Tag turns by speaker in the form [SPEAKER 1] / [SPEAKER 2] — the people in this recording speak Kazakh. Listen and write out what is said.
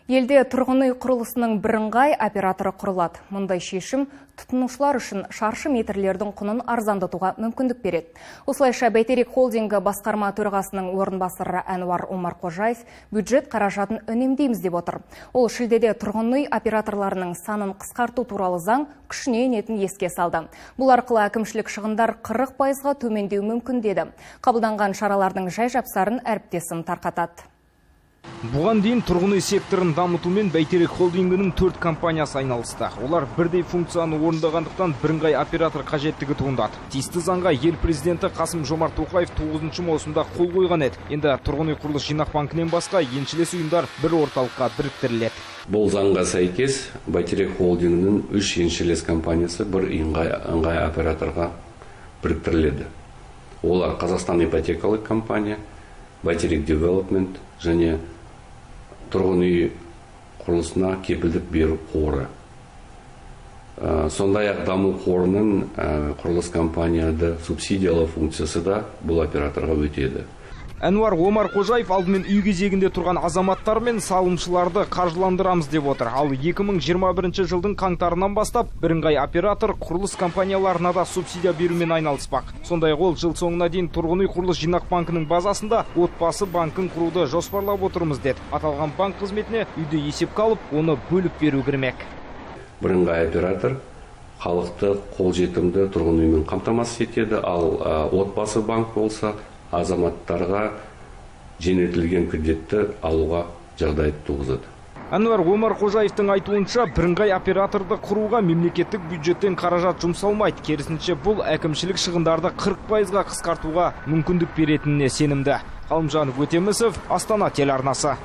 [SPEAKER 1] Елде тұрғын үй құрылысының бірыңғай операторы құрылады. Мұндай шешім тұтынушылар үшін шаршы метрлердің құнын арзандатуға мүмкіндік береді. Осылайша Бәйтерек холдингі басқарма төрағасының орынбасары Әнуар Омарқожаев бюджет қаражатын үнемдейміз деп отыр. Ол шілдеде тұрғын үй операторларының санын қысқарту туралы заң күшіне енетінін еске салды. Бұл арқылы әкімшілік шығындар 40%-ға төмендеу мүмкін деді. Қабылданған шаралардың жай-жапсарын әріптесім тарқатады.
[SPEAKER 2] Бұған дейін тұрғын үй секторын дамытумен Бәйтерек холдингінің 4 компаниясы айналысты. Олар бірдей функцияны орындағандықтан бірыңғай оператор қажеттігі туындады. Тиісті заңға ел президенті Қасым-Жомарт Тоқаев 9 маусымда қол қойған еді. Енді тұрғын үй құрылыс жинақ банкінен басқа еншілес ұйымдар бір орталыққа біріктіріледі.
[SPEAKER 3] Бұл заңға сәйкес Бәйтерек холдингінің 3 еншілес компаниясы бір ыңғай операторға біріктіріледі. Олар Қазақстан ипотекалық компания, Бәйтерек Девелопмент және тұрғын үй құрылысына кепілдік беру қоры. Сондай-ақ даму қорының құрылыс компанияда субсидиялау функциясы да бұл операторға өтеді.
[SPEAKER 2] Әнуар Омарқожаев алдымен үй кезегінде тұрған азаматтар мен салымшыларды қаржыландырамыз деп отыр. Ал 2021 жылдың қаңтарынан бастап бірыңғай оператор құрылыс компанияларына да субсидия берумен айналыспақ. Сондай-ақ ол жыл соңына дейін тұрғын үй құрылыс жинақ банкінің базасында отбасы банкін құруды жоспарлап отырмыз деді. Аталған банк қызметіне үйді есепке алып, оны бөліп беру кірмек.
[SPEAKER 3] Бірыңғай оператор халықты қолжетімді тұрғын үймен қамтамасыз етеді, ал отбасы банк болса азаматтарға жеңілдетілген кредитті алуға жағдай туғызады.
[SPEAKER 2] Әнуар Омарқожаевтың айтуынша, бірыңғай операторды құруға мемлекеттік бюджеттен қаражат жұмсалмайды. Керісінше бұл әкімшілік шығындарды 40%-ға қысқартуға мүмкіндік беретініне сенімді. Ғалымжан Өтемісов, Астана телеарнасы.